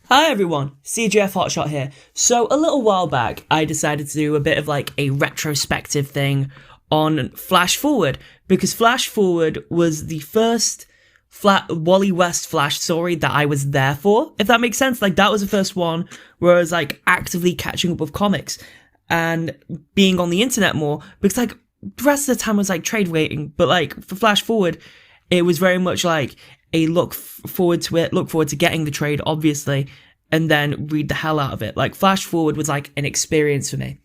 Hi everyone, CGF Hotshot here. So a little while back, I decided to do a bit of like a retrospective thing on Flash Forward, because Flash Forward was the first Wally West Flash story that I was there for, if that makes sense. Like, that was the first one where I was like actively catching up with comics and being on the internet more, because like the rest of the time I was like trade waiting, but like for Flash Forward, it was very much like a look forward to getting the trade, obviously, and then read the hell out of it. Like, Flash Forward was like an experience for me.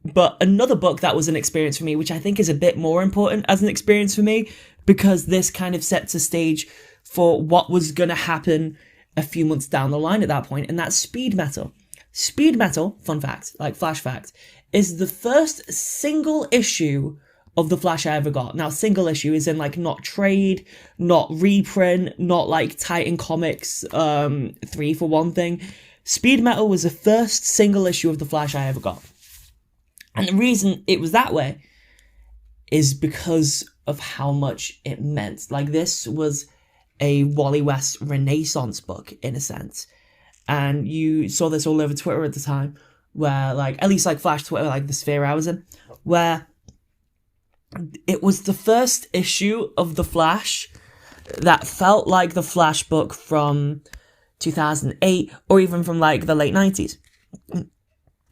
But another book that was an experience for me, which I think is a bit more important as an experience for me, because this kind of sets a stage for what was going to happen a few months down the line at that point, and that's Speed Metal. Speed Metal, fun fact, like flash fact, is the first single issue of the Flash I ever got. Now, single issue is in like not trade, not reprint, not like Titan Comics 3 for one thing. Speed Metal was the first single issue of the Flash I ever got. And the reason it was that way is because of how much it meant. Like, this was a Wally West Renaissance book, in a sense. And you saw this all over Twitter at the time, where like, at least like Flash Twitter, like the sphere I was in, where it was the first issue of The Flash that felt like the Flash book from 2008 or even from like the late 90s.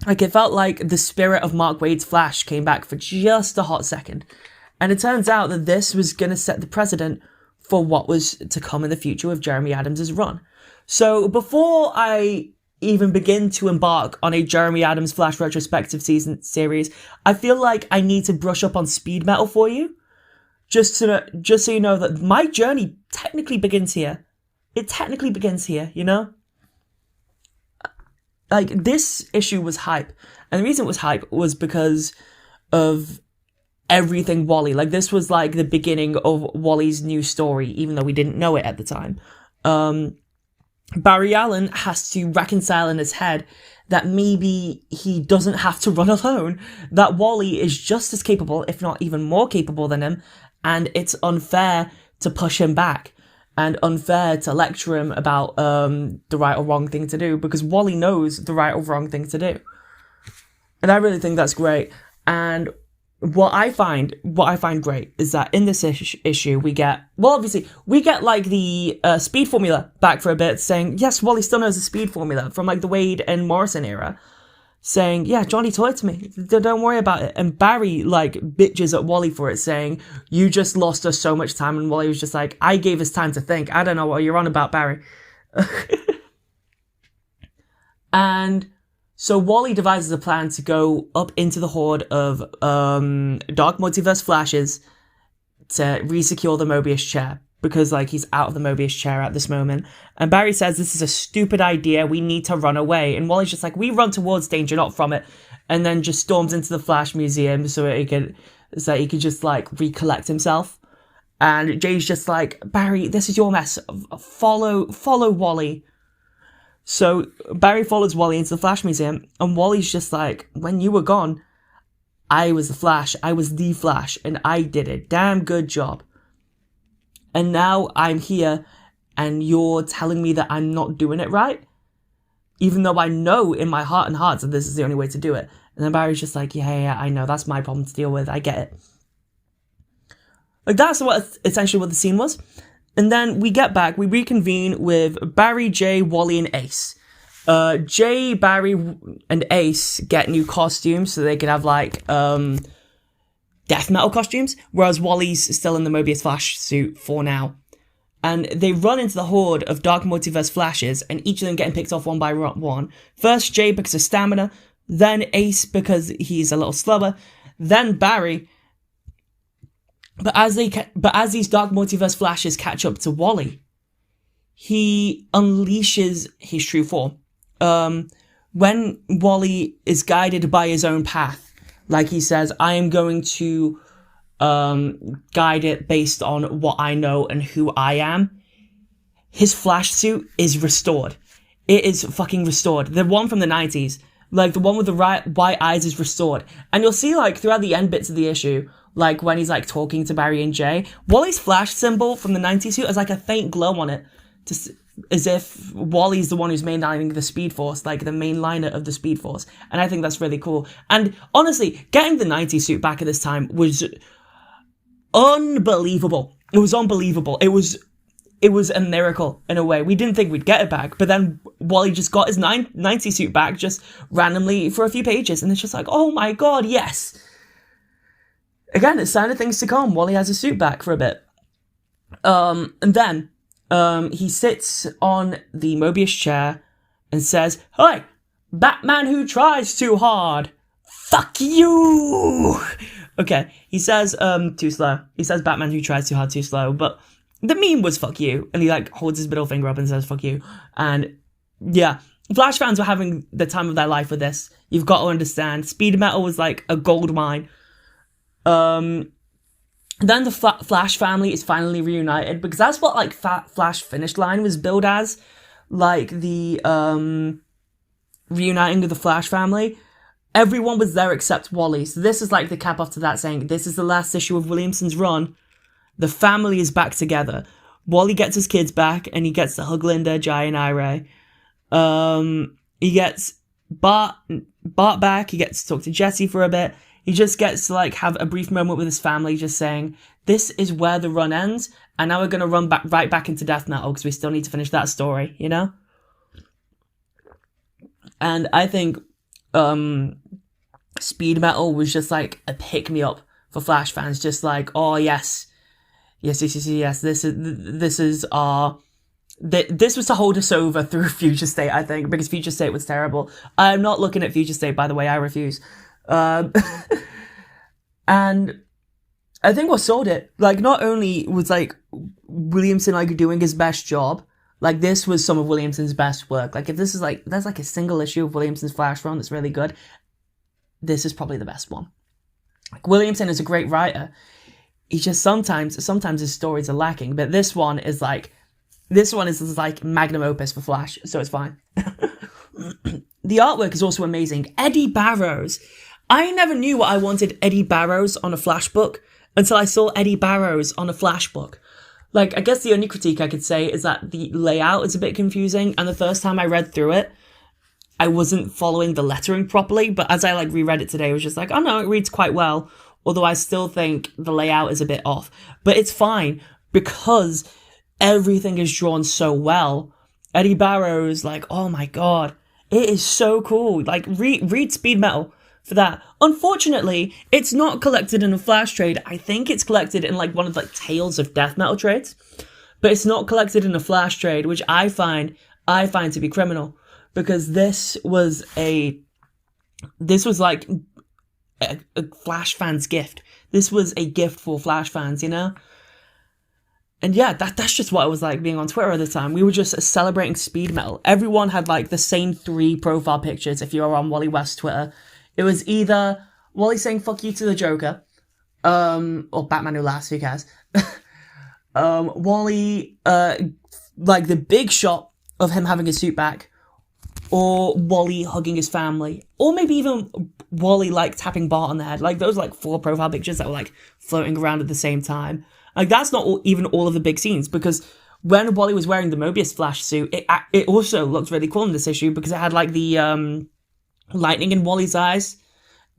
Like, it felt like the spirit of Mark Waid's Flash came back for just a hot second. And it turns out that this was going to set the precedent for what was to come in the future with Jeremy Adams' run. So before I even begin to embark on a Jeremy Adams Flash retrospective series, I feel like I need to brush up on Speed Metal for you, just so you know that my journey technically begins here. It technically begins here, you know? Like, this issue was hype, and the reason it was hype was because of everything Wally. Like, this was like the beginning of Wally's New Story, even though we didn't know it at the time. Barry Allen has to reconcile in his head that maybe he doesn't have to run alone, that Wally is just as capable, if not even more capable than him, and it's unfair to push him back, and unfair to lecture him about the right or wrong thing to do, because Wally knows the right or wrong thing to do. And I really think that's great. And what I find great is that in this issue we get, well, obviously, we get like the speed formula back for a bit, saying, yes, Wally still knows the speed formula from like the Waid and Morrison era, saying, yeah, Johnny taught it to me, don't worry about it. And Barry like bitches at Wally for it, saying, you just lost us so much time. And Wally was just like, I gave us time to think. I don't know what you're on about, Barry. And so Wally devises a plan to go up into the horde of Dark Multiverse Flashes to re-secure the Mobius chair, because like he's out of the Mobius chair at this moment. And Barry says this is a stupid idea, we need to run away. And Wally's just like, we run towards danger, not from it. And then just storms into the Flash Museum so he could just like recollect himself. And Jay's just like, Barry, this is your mess. Follow Wally. So Barry follows Wally into the Flash Museum, and Wally's just like, when you were gone, I was the Flash, and I did a damn good job. And now I'm here, and you're telling me that I'm not doing it right? Even though I know in my heart and hearts that this is the only way to do it. And then Barry's just like, yeah, I know, that's my problem to deal with, I get it. Like, that's essentially what the scene was. And then we get back, we reconvene with Barry, Jay, Wally, and Ace. Jay, Barry, and Ace get new costumes so they can have, like, death metal costumes, whereas Wally's still in the Mobius Flash suit for now. And they run into the horde of Dark Multiverse Flashes, and each of them getting picked off one by one. First Jay because of stamina, then Ace because he's a little slower, then Barry. But as these Dark Multiverse Flashes catch up to Wally, he unleashes his true form. When Wally is guided by his own path, like he says, I am going to guide it based on what I know and who I am, his Flash suit is restored. It is fucking restored. The one from the 90s, like the one with the white eyes, is restored. And you'll see, like, throughout the end bits of the issue, like when he's like talking to Barry and Jay, Wally's Flash symbol from the 90s suit has like a faint glow on it. Wally's the one who's mainlining the Speed Force, like the mainliner of the Speed Force. And I think that's really cool. And honestly, getting the 90 suit back at this time was unbelievable. It was unbelievable. It was a miracle in a way. We didn't think we'd get it back, but then Wally just got his 90 suit back just randomly for a few pages, and it's just like, oh my god, yes! Again, it's sign of things to come. Wally has his suit back for a bit. And then he sits on the Mobius chair and says, "Hi, Batman who tries too hard. Fuck you!" Okay, he says, too slow. He says Batman who tries too hard, too slow, but the meme was fuck you, and he like holds his middle finger up and says fuck you. And yeah, Flash fans were having the time of their life with this. You've got to understand, Speed Metal was like a gold mine. Then the Flash family is finally reunited, because that's what like Flash Finish Line was billed as, like the reuniting of the Flash family. Everyone was there except Wally, so this is like the cap off to that, saying this is the last issue of Williamson's run. The family is back together. Wally gets his kids back, and he gets to hug Linda, Jai, and Ira. He gets Bart back. He gets to talk to Jesse for a bit. He just gets to like have a brief moment with his family, just saying, "This is where the run ends, and now we're gonna run right back into Death Metal because we still need to finish that story," you know. And I think Speed Metal was just like a pick me up for Flash fans, just like, oh yes. This was to hold us over through Future State, I think, because Future State was terrible. I'm not looking at Future State, by the way, I refuse. And I think what sold it, like, not only was, like, Williamson, like, doing his best job, like, this was some of Williamson's best work. Like, if this is, like, there's, like, a single issue of Williamson's Flash run that's really good, this is probably the best one. Like, Williamson is a great writer. He just sometimes his stories are lacking, but this one is like magnum opus for Flash, so it's fine. The artwork is also amazing. Eddie Barrows. I never knew what I wanted Eddie Barrows on a Flash book until I saw Eddie Barrows on a Flash book. Like, I guess the only critique I could say is that the layout is a bit confusing, and the first time I read through it, I wasn't following the lettering properly, but as I like reread it today, I was just like, oh no, it reads quite well. Although I still think the layout is a bit off. But it's fine, because everything is drawn so well. Eddie Barrows, like, oh my god. It is so cool. Like, read Speed Metal for that. Unfortunately, it's not collected in a Flash trade. I think it's collected in, like, one of, like, Tales of Death Metal trades. But it's not collected in a Flash trade, which I find to be criminal. Because this was like a Flash fans gift. This was a gift for Flash fans, you know? And yeah, that's just what it was like being on Twitter at the time. We were just celebrating Speed Metal. Everyone had like the same 3 profile pictures if you were on Wally West's Twitter. It was either Wally saying fuck you to the Joker, or Batman Who Laughs, who cares? Wally, like the big shot of him having his suit back, or Wally hugging his family, or maybe even Wally like tapping Bart on the head. Like those like 4 profile pictures that were like floating around at the same time. Like that's not even all of the big scenes, because when Wally was wearing the Mobius Flash suit, it also looked really cool in this issue because it had like the lightning in Wally's eyes,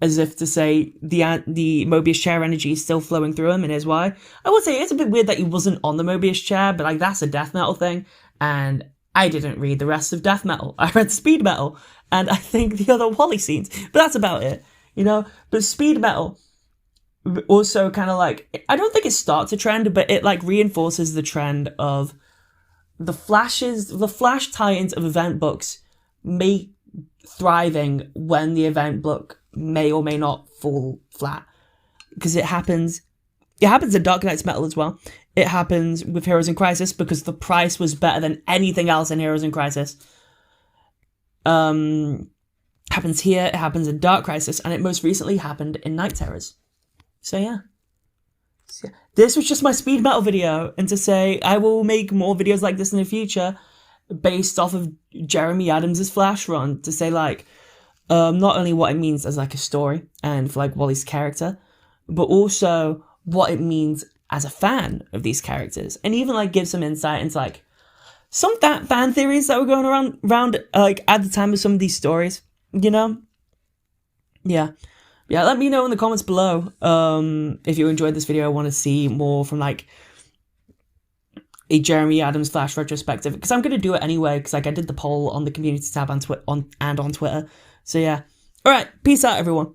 as if to say the Mobius chair energy is still flowing through him, and here's why. I would say it's a bit weird that he wasn't on the Mobius chair, but like that's a Death Metal thing, and I didn't read the rest of Death Metal. I read Speed Metal, and I think the other Wally scenes, but that's about it, you know? But Speed Metal also kind of like, I don't think it starts a trend, but it like reinforces the trend of the Flash tie-ins of event books may thriving when the event book may or may not fall flat. Because it happens in Dark Knight's Metal as well. It happens with Heroes in Crisis because the price was better than anything else in Heroes in Crisis. Happens here, it happens in Dark Crisis, and it most recently happened in Night Terrors. So yeah. This was just my Speed Metal video, and to say I will make more videos like this in the future based off of Jeremy Adams' Flash run, to say like, not only what it means as like a story and for like Wally's character, but also what it means as a fan of these characters, and even like give some insight into like some fan theories that were going around like at the time of some of these stories, you know? Yeah. Yeah, let me know in the comments below if you enjoyed this video. I want to see more from like a Jeremy Adams Flash retrospective, because I'm going to do it anyway, because like I did the poll on the community tab and on Twitter. So yeah. All right, peace out everyone.